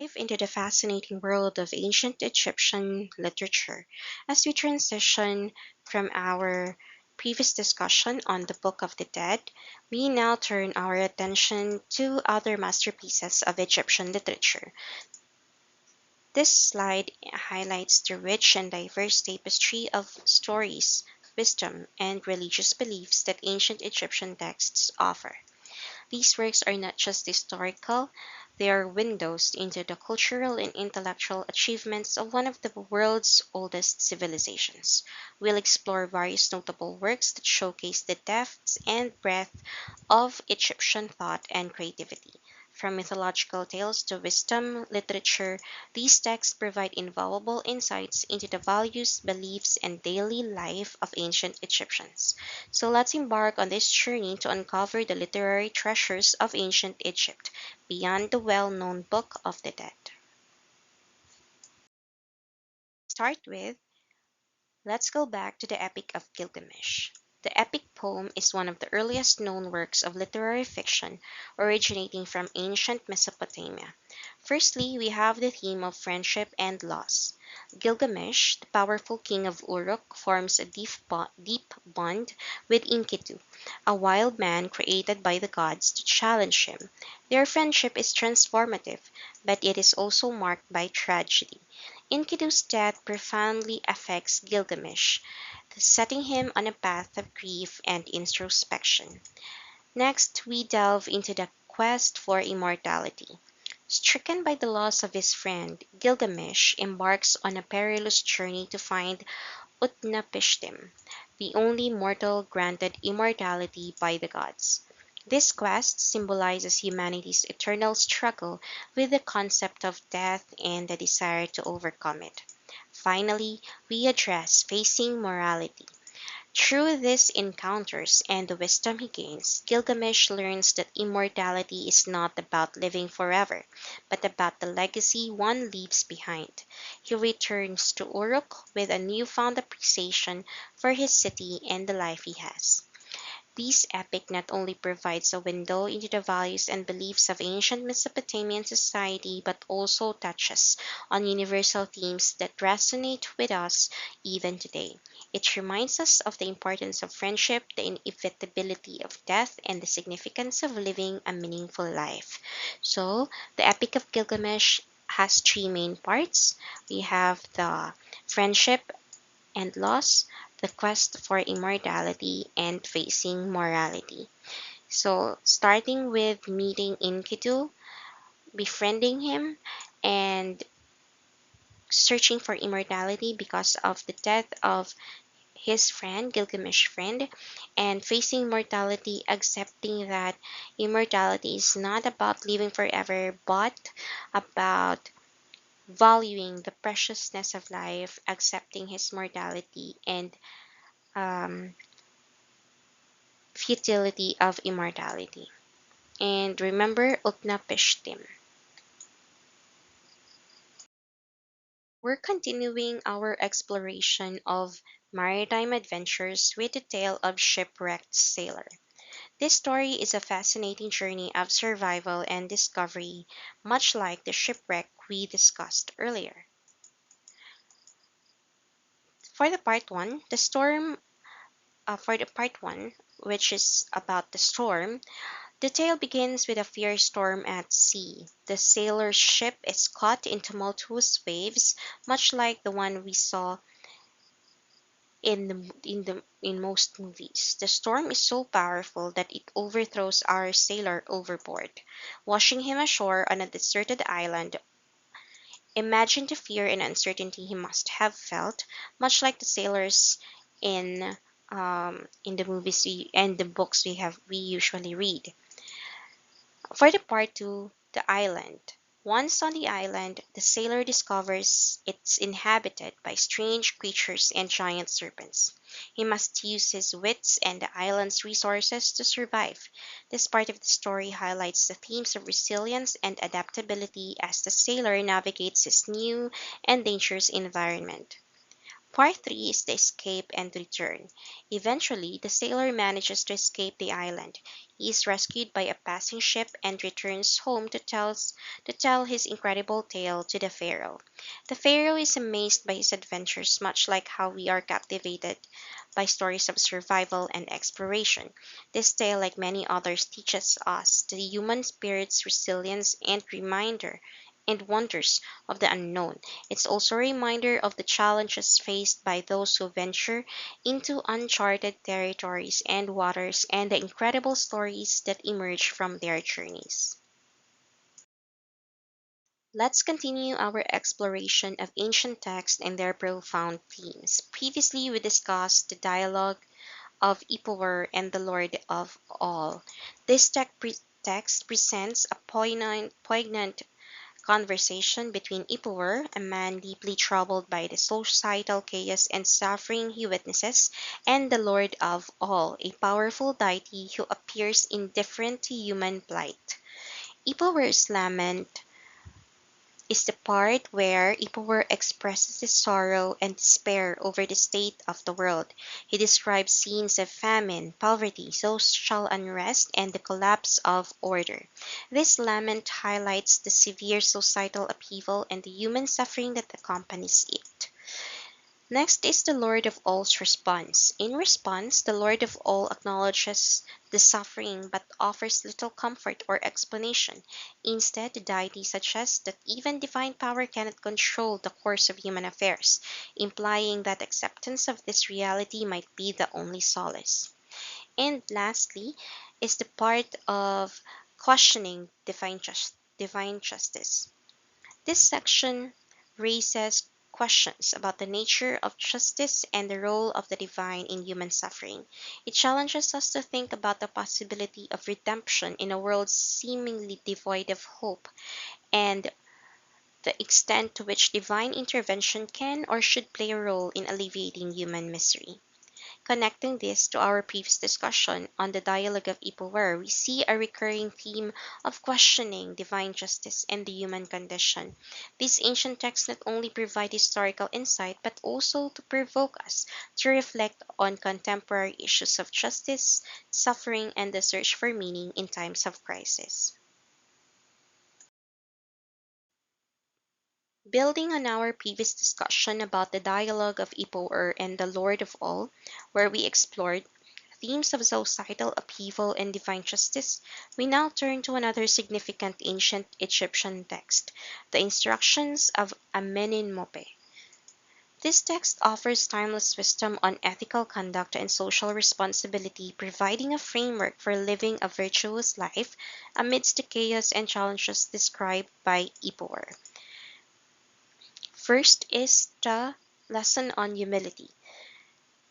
dive into the fascinating world of ancient Egyptian literature. As we transition from our previous discussion on the Book of the Dead, we now turn our attention to other masterpieces of Egyptian literature. This slide highlights the rich and diverse tapestry of stories, wisdom, and religious beliefs that ancient Egyptian texts offer. These works are not just historical, they are windows into the cultural and intellectual achievements of one of the world's oldest civilizations. We'll explore various notable works that showcase the depths and breadth of Egyptian thought and creativity. From mythological tales to wisdom literature, these texts provide invaluable insights into the values, beliefs, and daily life of ancient Egyptians. So let's embark on this journey to uncover the literary treasures of ancient Egypt beyond the well known Book of the Dead. Start with Let's go back to the Epic of Gilgamesh. The epic poem is one of the earliest known works of literary fiction originating from ancient Mesopotamia. Firstly, we have the theme of friendship and loss. Gilgamesh, the powerful king of Uruk, forms a deep bond with Enkidu, a wild man created by the gods to challenge him. Their friendship is transformative, but it is also marked by tragedy. Enkidu's death profoundly affects Gilgamesh, setting him on a path of grief and introspection. Next, we delve into the quest for immortality. Stricken by the loss of his friend, Gilgamesh embarks on a perilous journey to find Utnapishtim, the only mortal granted immortality by the gods. This quest symbolizes humanity's eternal struggle with the concept of death and the desire to overcome it. Finally, we address facing morality. Through these encounters and the wisdom he gains, Gilgamesh learns that immortality is not about living forever, but about the legacy one leaves behind. He returns to Uruk with a newfound appreciation for his city and the life he has. This epic not only provides a window into the values and beliefs of ancient Mesopotamian society, but also touches on universal themes that resonate with us even today. It reminds us of the importance of friendship, the inevitability of death, and the significance of living a meaningful life. So, the Epic of Gilgamesh has three main parts. We have the friendship and loss, the quest for immortality, and facing morality. So, starting with meeting Enkidu, befriending him, and searching for immortality because of the death of his friend, Gilgamesh friend, and facing mortality, accepting that immortality is not about living forever, but about valuing the preciousness of life, accepting his mortality, and um, futility of immortality. And remember Utnapishtim. We're continuing our exploration of maritime adventures with the tale of Shipwrecked Sailor. This story is a fascinating journey of survival and discovery, much like the shipwreck we discussed earlier. For the part one, part one, which is about the storm, the tale begins with a fierce storm at sea. The sailor's ship is caught in tumultuous waves, much like the one we saw in most movies. The storm is so powerful that it overthrows our sailor overboard, washing him ashore on a deserted island. Imagine the fear and uncertainty he must have felt, much like the sailors in in the and the books we usually read. For the part two, the island. Once on the island, the sailor discovers it's inhabited by strange creatures and giant serpents. He must use his wits and the island's resources to survive. This part of the story highlights the themes of resilience and adaptability as the sailor navigates his new and dangerous environment. Part 3 is the escape and return. Eventually, the sailor manages to escape the island. He is rescued by a passing ship and returns home to tell his incredible tale to the pharaoh. The pharaoh is amazed by his adventures, much like how we are captivated by stories of survival and exploration. This tale, like many others, teaches us the human spirit's resilience and reminder and wonders of the unknown. It's also a reminder of the challenges faced by those who venture into uncharted territories and waters and the incredible stories that emerge from their journeys. Let's continue our exploration of ancient texts and their profound themes. Previously, we discussed the dialogue of Ipower and the Lord of All. This text presents a poignant conversation between Ipuwer, a man deeply troubled by the societal chaos and suffering he witnesses, and the Lord of All, a powerful deity who appears indifferent to human plight. Ipuwer's lament is the part where Ipuwer expresses his sorrow and despair over the state of the world. He describes scenes of famine, poverty, social unrest, and the collapse of order. This lament highlights the severe societal upheaval and the human suffering that accompanies it. Next is the Lord of All's response. In response, the Lord of All acknowledges the suffering but offers little comfort or explanation. Instead, the deity suggests that even divine power cannot control the course of human affairs, implying that acceptance of this reality might be the only solace. And lastly is the part of questioning divine justice. This section raises questions about the nature of justice and the role of the divine in human suffering. It challenges us to think about the possibility of redemption in a world seemingly devoid of hope and the extent to which divine intervention can or should play a role in alleviating human misery. Connecting this to our previous discussion on the dialogue of Ipuwer, we see a recurring theme of questioning divine justice and the human condition. These ancient texts not only provide historical insight, but also to provoke us to reflect on contemporary issues of justice, suffering, and the search for meaning in times of crisis. Building on our previous discussion about the dialogue of Ipuwer and the Lord of All, where we explored themes of societal upheaval and divine justice, we now turn to another significant ancient Egyptian text, the Instructions of Amenhotep. This text offers timeless wisdom on ethical conduct and social responsibility, providing a framework for living a virtuous life amidst the chaos and challenges described by Ipuwer. First is the lesson on humility.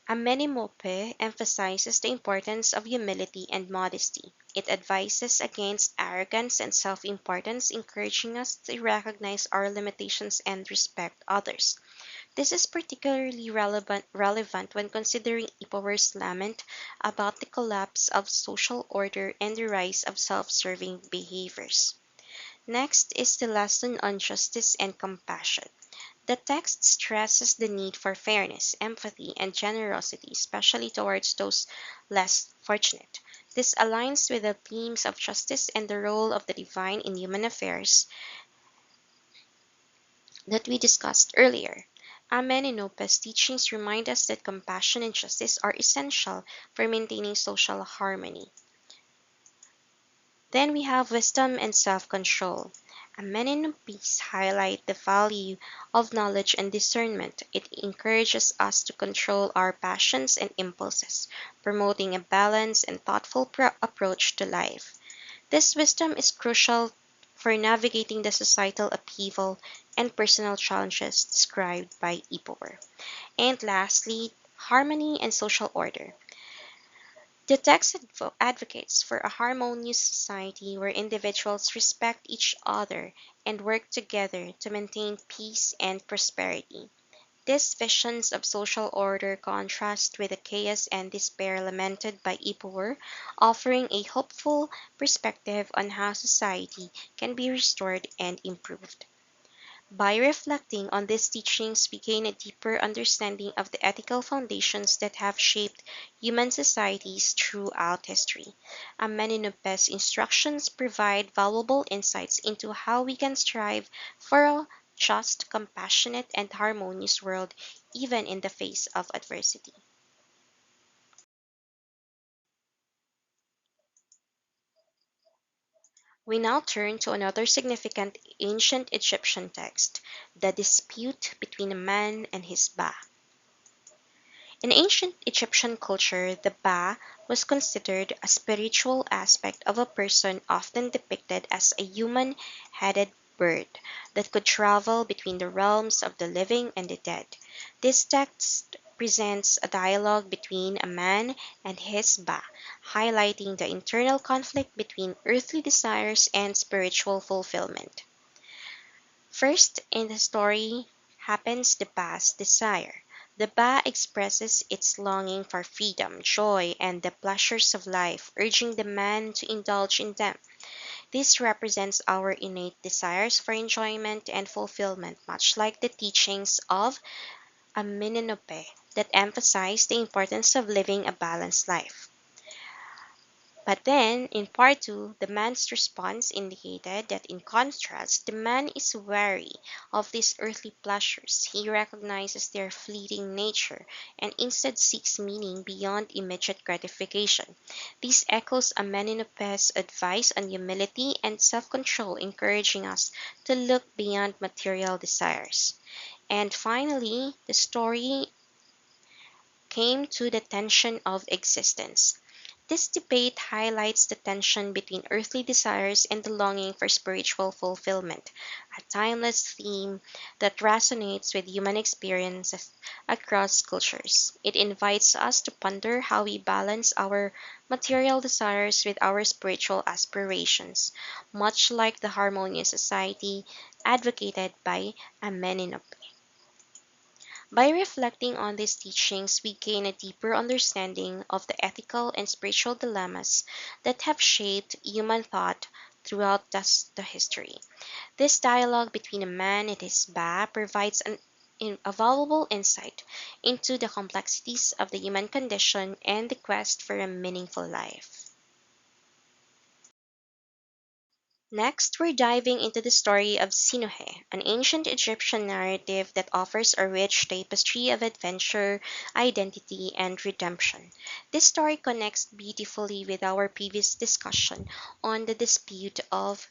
Amenhotep emphasizes the importance of humility and modesty. It advises against arrogance and self-importance, encouraging us to recognize our limitations and respect others. This is particularly relevant when considering Ipower's lament about the collapse of social order and the rise of self-serving behaviors. Next is the lesson on justice and compassion. The text stresses the need for fairness, empathy, and generosity, especially towards those less fortunate. This aligns with the themes of justice and the role of the divine in human affairs that we discussed earlier. Amenhotep's teachings remind us that compassion and justice are essential for maintaining social harmony. Then we have wisdom and self-control. Amenhotep's highlight the value of knowledge and discernment. It encourages us to control our passions and impulses, promoting a balanced and thoughtful approach to life. This wisdom is crucial for navigating the societal upheaval and personal challenges described by Ipower. And lastly, harmony and social order. The text advocates for a harmonious society where individuals respect each other and work together to maintain peace and prosperity. These visions of social order contrast with the chaos and despair lamented by Ipower, offering a hopeful perspective on how society can be restored and improved. By reflecting on these teachings, we gain a deeper understanding of the ethical foundations that have shaped human societies throughout history. Amenhotep's instructions provide valuable insights into how we can strive for a just, compassionate, and harmonious world, even in the face of adversity. We now turn to another significant ancient Egyptian text, the dispute between a man and his Ba. In ancient Egyptian culture, the Ba was considered a spiritual aspect of a person, often depicted as a human headed bird that could travel between the realms of the living and the dead. This text presents a dialogue between a man and his Ba, highlighting the internal conflict between earthly desires and spiritual fulfillment. First in the story happens the Ba's desire. The Ba expresses its longing for freedom, joy, and the pleasures of life, urging the man to indulge in them. This represents our innate desires for enjoyment and fulfillment, much like the teachings of Amenhotep that emphasize the importance of living a balanced life. But then, in part two, the man's response indicated that in contrast, the man is wary of these earthly pleasures. He recognizes their fleeting nature and instead seeks meaning beyond immediate gratification. This echoes Amenhotep's advice on humility and self control, encouraging us to look beyond material desires. And finally, the story came to the tension of existence. This debate highlights the tension between earthly desires and the longing for spiritual fulfillment, a timeless theme that resonates with human experiences across cultures. It invites us to ponder how we balance our material desires with our spiritual aspirations, much like the harmonious society advocated by Amenhotep. By reflecting on these teachings, we gain a deeper understanding of the ethical and spiritual dilemmas that have shaped human thought throughout the history. This dialogue between a man and his Ba provides a valuable insight into the complexities of the human condition and the quest for a meaningful life. Next, we're diving into the story of Sinuhe, an ancient Egyptian narrative that offers a rich tapestry of adventure, identity, and redemption. This story connects beautifully with our previous discussion on the dispute of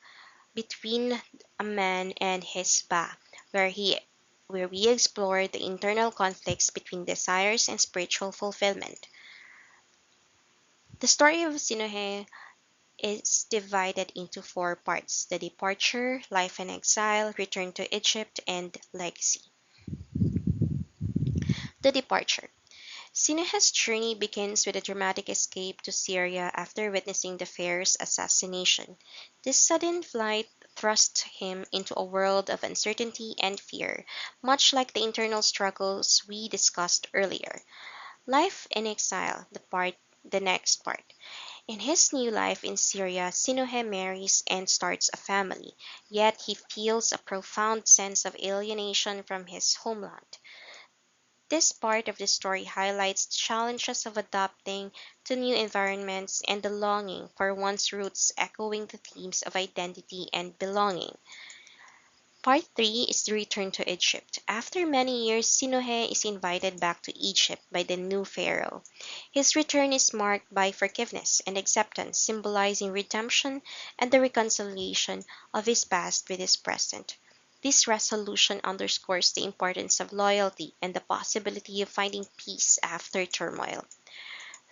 between a man and his Ba, where we explore the internal conflicts between desires and spiritual fulfillment. The story of Sinuhe is divided into four parts: the departure, life in exile, return to Egypt, and legacy. The departure. Sinuhe's journey begins with a dramatic escape to Syria after witnessing the pharaoh's assassination. This sudden flight thrust him into a world of uncertainty and fear, much like the internal struggles we discussed earlier. Life in exile, the next part. In his new life in Syria, Sinuhe marries and starts a family, yet he feels a profound sense of alienation from his homeland. This part of the story highlights the challenges of adapting to new environments and the longing for one's roots, echoing the themes of identity and belonging. Part 3 is the return to Egypt. After many years, Sinuhe is invited back to Egypt by the new pharaoh. His return is marked by forgiveness and acceptance, symbolizing redemption and the reconciliation of his past with his present. This resolution underscores the importance of loyalty and the possibility of finding peace after turmoil.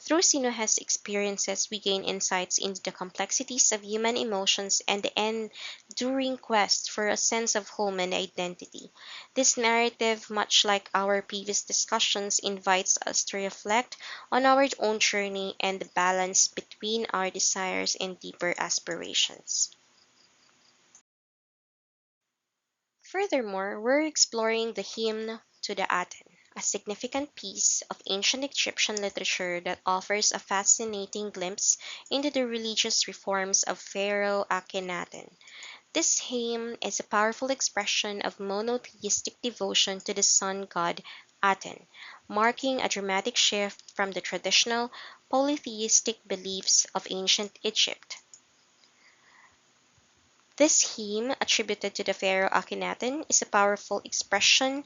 Through Sinuhe's experiences, we gain insights into the complexities of human emotions and the enduring quest for a sense of home and identity. This narrative, much like our previous discussions, invites us to reflect on our own journey and the balance between our desires and deeper aspirations. Furthermore, we're exploring the hymn to the Aten, a significant piece of ancient Egyptian literature that offers a fascinating glimpse into the religious reforms of Pharaoh Akhenaten. This hymn is a powerful expression of monotheistic devotion to the sun god Aten, marking a dramatic shift from the traditional polytheistic beliefs of ancient Egypt. This hymn, attributed to the pharaoh Akhenaten, is a powerful expression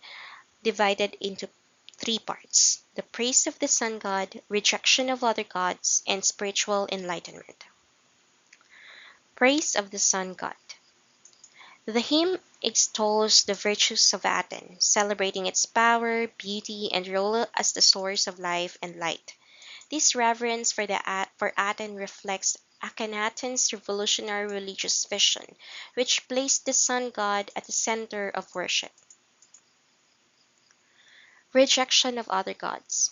divided into three parts: the praise of the sun god, rejection of other gods, and spiritual enlightenment. Praise of the sun god. The hymn extols the virtues of Aten, celebrating its power, beauty, and role as the source of life and light. This reverence for Aten reflects Akhenaten's revolutionary religious vision, which placed the sun god at the center of worship. Rejection of other gods.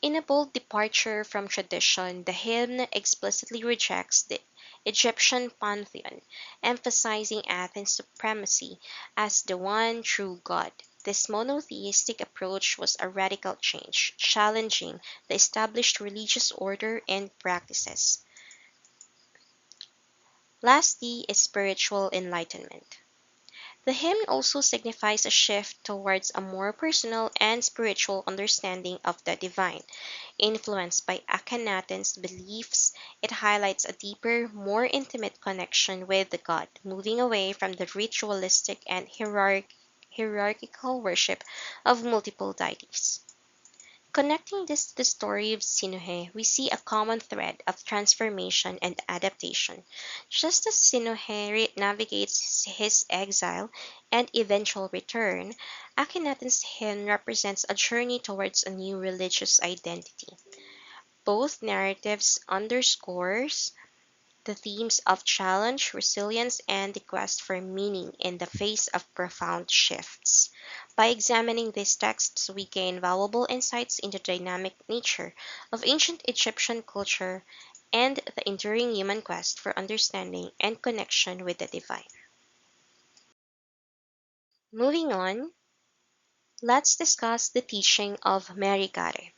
In a bold departure from tradition, the hymn explicitly rejects the Egyptian pantheon, emphasizing Athens' supremacy as the one true god. This monotheistic approach was a radical change, challenging the established religious order and practices. Lastly is spiritual enlightenment. The hymn also signifies a shift towards a more personal and spiritual understanding of the divine. Influenced by Akhenaten's beliefs, it highlights a deeper, more intimate connection with the god, moving away from the ritualistic and hierarchical worship of multiple deities. Connecting this to the story of Sinuhe, we see a common thread of transformation and adaptation. Just as Sinuhe navigates his exile and eventual return, Akhenaten's hymn represents a journey towards a new religious identity. Both narratives underscores the themes of challenge, resilience, and the quest for meaning in the face of profound shifts. By examining these texts, we gain valuable insights into the dynamic nature of ancient Egyptian culture and the enduring human quest for understanding and connection with the divine. Moving on, let's discuss the teaching of Merigare,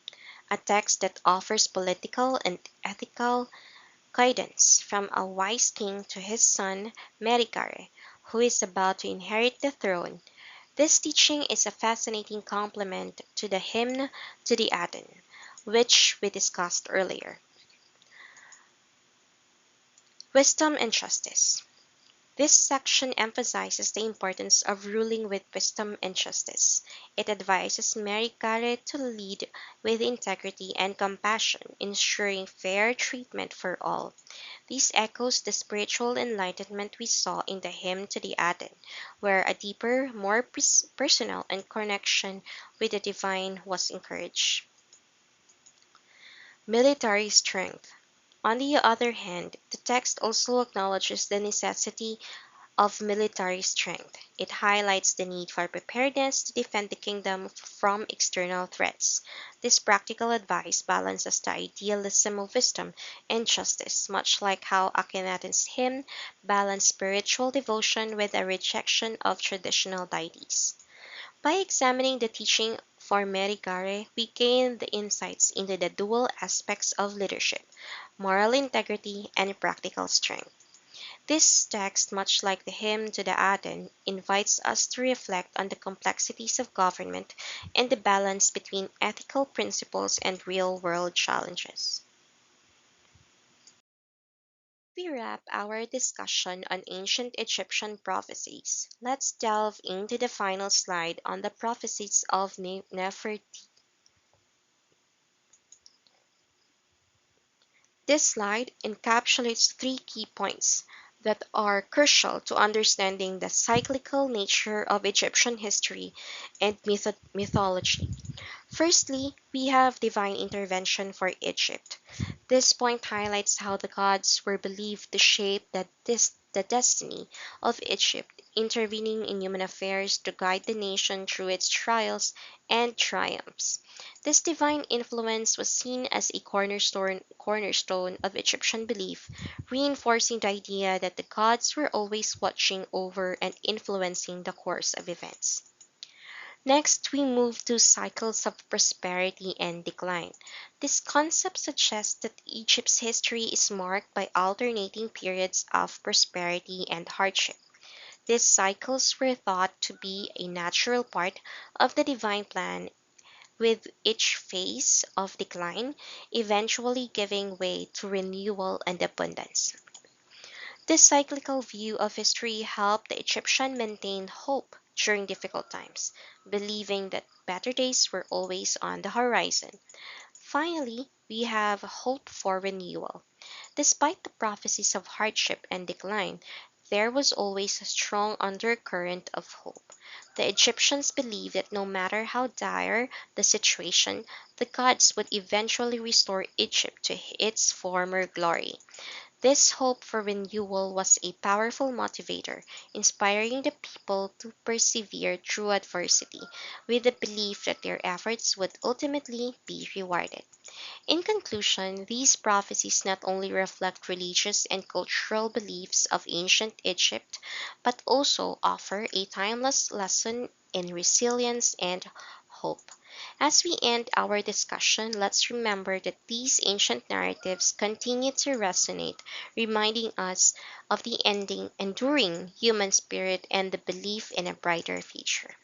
a text that offers political and ethical guidance from a wise king to his son Merikare, who is about to inherit the throne. This teaching is a fascinating complement to the hymn to the Aten, which we discussed earlier. Wisdom and justice. This section emphasizes the importance of ruling with wisdom and justice. It advises Merikare to lead with integrity and compassion, ensuring fair treatment for all. This echoes the spiritual enlightenment we saw in the hymn to the Aten, where a deeper, more personal and connection with the divine was encouraged. Military strength. On the other hand, the text also acknowledges the necessity of military strength. It highlights the need for preparedness to defend the kingdom from external threats. This practical advice balances the idealism of wisdom and justice, much like how Akhenaten's hymn balanced spiritual devotion with a rejection of traditional deities. By examining the teaching for Merigare, we gain the insights into the dual aspects of leadership: moral integrity and practical strength. This text, much like the hymn to the Aten, invites us to reflect on the complexities of government and the balance between ethical principles and real-world challenges. We wrap our discussion on ancient Egyptian prophecies. Let's delve into the final slide on the prophecies of Nefertiti. This slide encapsulates three key points that are crucial to understanding the cyclical nature of Egyptian history and mythology. Firstly, we have divine intervention for Egypt. This point highlights how the gods were believed to shape the destiny of Egypt, intervening in human affairs to guide the nation through its trials and triumphs. This divine influence was seen as a cornerstone of Egyptian belief, reinforcing the idea that the gods were always watching over and influencing the course of events. Next, we move to cycles of prosperity and decline. This concept suggests that Egypt's history is marked by alternating periods of prosperity and hardship. These cycles were thought to be a natural part of the divine plan, with each phase of decline eventually giving way to renewal and abundance. This cyclical view of history helped the Egyptian maintain hope during difficult times, believing that better days were always on the horizon. Finally, we have hope for renewal. Despite the prophecies of hardship and decline, there was always a strong undercurrent of hope. The Egyptians believed that no matter how dire the situation, the gods would eventually restore Egypt to its former glory. This hope for renewal was a powerful motivator, inspiring the people to persevere through adversity, with the belief that their efforts would ultimately be rewarded. In conclusion, these prophecies not only reflect religious and cultural beliefs of ancient Egypt, but also offer a timeless lesson in resilience and hope. As we end our discussion, let's remember that these ancient narratives continue to resonate, reminding us of the enduring human spirit and the belief in a brighter future.